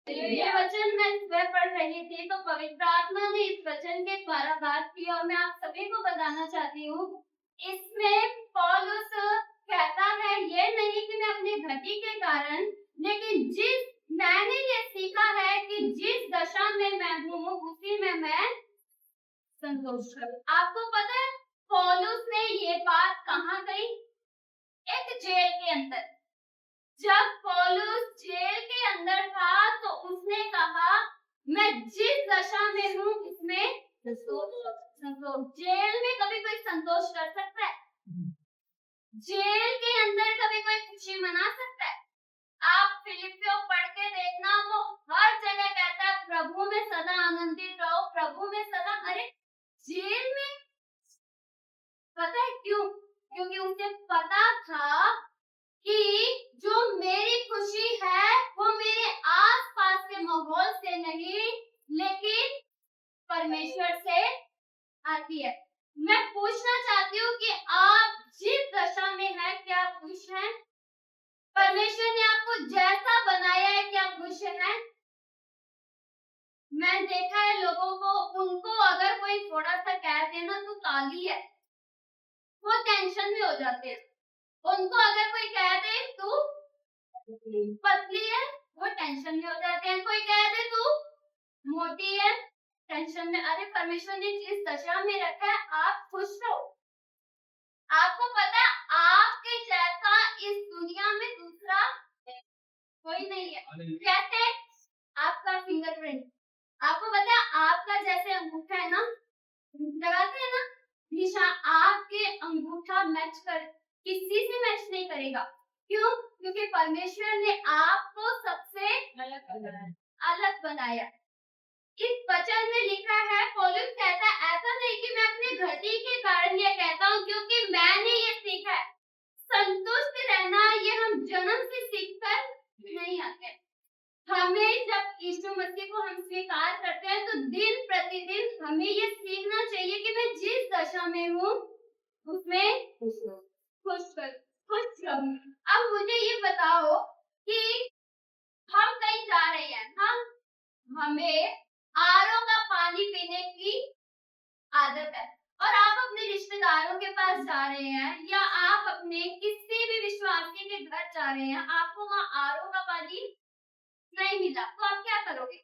ये वचन मैं सुबह पढ़ रही थी तो पवित्र आत्मा ने इस वचन के द्वारा बात की और मैं आप सभी को बताना चाहती हूँ। इसमें पौलुस कहता है ये नहीं कि मैं अपनी घटी के कारण, लेकिन मैंने ये सीखा है कि जिस दशा में मैं हूँ उसी में मैं संतोष करूँ। आपको पता है पौलुस ने ये बात कहाँ कही? एक जेल के अंदर। जब पौलुस जेल के अंदर था तो उसने कहा मैं जिस दशा में हूँ उसमें संतोष। जेल में कभी कोई संतोष कर सकता है? जेल के अंदर कभी कोई खुशी मना सकता है? आप फिलिपियों पढ़ के देखना, वो हर जगह कहता है प्रभु में सदा आनंदित रहो, प्रभु में सदा। अरे जेल में पता है क्यों? क्योंकि उसे पता था कि जो मेरी खुशी है वो मेरे आसपास के माहौल से नहीं लेकिन परमेश्वर से आती है। मैं पूछना चाहती हूँ कि आप जिस दशा में हैं क्या खुश हैं? परमेश्वर ने आपको जैसा बनाया है क्या खुश हैं? मैं देखा है लोगों को, उनको अगर कोई थोड़ा सा कह देना तो काली है, वो टेंशन में हो जाते हैं। उनको अगर कोई कह दे तू पतली है, वो टेंशन में हो जाते हैं। कोई कह दे तू मोटी है, टेंशन में। अरे परमेश्वर ने जिस दशा में रखा है आप खुश रहो। आपको पता है आपके जैसा इस दुनिया में दूसरा कोई नहीं है। कैसे? आपका फिंगरप्रिंट, आपको पता है आपका जैसे अंगूठा है ना, लगाते हैं ना निशान, आपके अंगूठा मैच कर किसी से मैच नहीं करेगा। क्यों? क्योंकि परमेश्वर ने आपको सबसे अलग बनाया। इस वचन में लिखा है, पौलुस कहता है ऐसा नहीं कि मैं अपनी घटी के कारण ये कहता हूँ, क्योंकि मैंने ये सीखा है संतुष्ट रहना ये हम जन्म से सीखकर नहीं आते। हमें जब यीशु मसीह को हम स्वीकार करते हैं तो दिन प्रतिदिन हमें ये सीखना चाहिए कि मैं जिस दशा में हूँ उसमें खुश रहूं। अब मुझे ये बताओ कि हम कहीं जा रहे हैं, हमें आरओ का पानी पीने की आदत है और आप अपने रिश्तेदारों के पास जा रहे हैं या आप अपने किसी भी विश्वासी के घर जा रहे हैं, आपको वहाँ आरओ का पानी नहीं मिला तो आप क्या करोगे?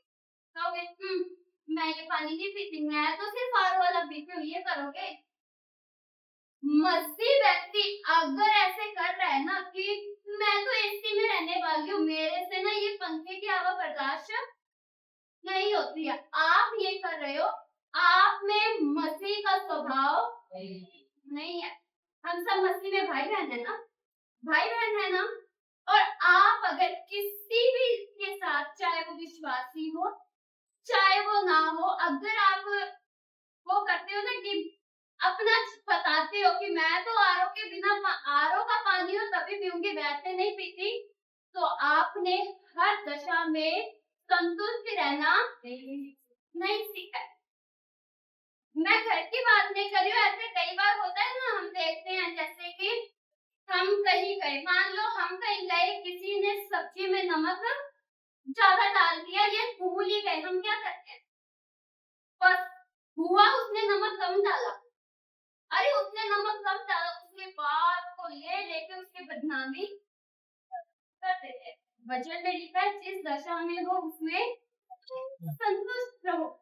कहोगे मैं ये पानी नहीं पीती, मैं तो सिर्फ आरओ वाला पीती हूँ, ये करोगे? मसीह व्यक्ति अगर ऐसे कर रहा है ना कि मैं तो एसी में रहने वाली हूँ, मेरे से ना ये पंखे की हवा बर्दाश्त नहीं होती है, आप ये कर रहे हो, आप में मसीह का स्वभाव नहीं है। हम सब मसीह में भाई बहन है ना, भाई बहन है ना। और आप अगर किसी भी के साथ, चाहे वो विश्वासी हो चाहे वो ना हो, अगर आप वो करते हो ना कि अपना बताते हो कि मैं तो आरओ के बिना आरओ का पानी हो तभी पीऊंगी, वैसे नहीं पीती, तो आपने हर दशा में संतुष्ट रहना नहीं सीखा। मैं घर की बात नहीं कर रही हूँ, ऐसे कई बार होता है ना, हम देखते हैं जैसे कि हम कहीं गए, मान लो हम कहीं गए, किसी ने सब्जी में नमक ज्यादा डाल दिया, ये भूल ही गए, हम क्या करते हैं? बस हुआ उसने नमक कम डाला, अरे उसने नमक कम डाला, उसके बाद को ले लेके उसकी बदनामी कर देते। वचन में लिखा है जिस दशा में हो उसमें संतुष्ट रहो।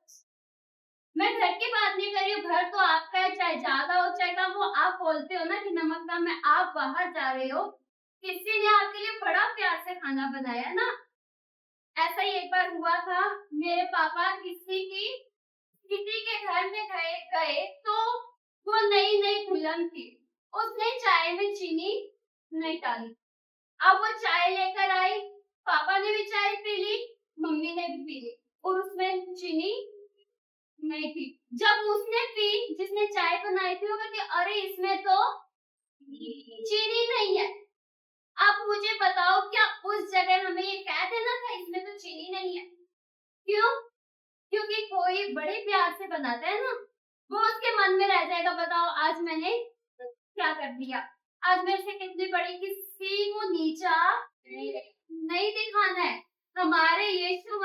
मैं घर की बात नहीं कर रही हूँ, घर तो आपका है, चाहे ज्यादा हो चाहे कम हो। आप बोलते हो ना कि नमक कम है, आप बाहर जा रहे हो, किसी ने आपके लिए बड़ा प्यार से खाना बनाया ना। ऐसा ही एक बार हुआ था, मेरे पापा किसी के घर में गए तो वो नई दुल्हन थी, उसने चाय में चीनी नहीं डाली। अब वो चाय लेकर आई, पापा ने भी चाय पी ली, मम्मी ने भी पी ली और उसमें चीनी नहीं थी। जब उसने पी, जिसने चाय बनाई थी, वो कहती अरे इसमें तो चीनी नहीं है। अब मुझे बताओ क्या उस जगह हमें ये कह देना था इसमें तो चीनी नहीं है? क्यों? क्योंकि कोई बड़े प्यार से बनाता है ना, वो उसके मन में रह जाएगा, बताओ आज मैंने क्या कर दिया, आज मेरे से कितनी बड़ी, किसी को नीचा नहीं दिखाना है। हमारे यीशु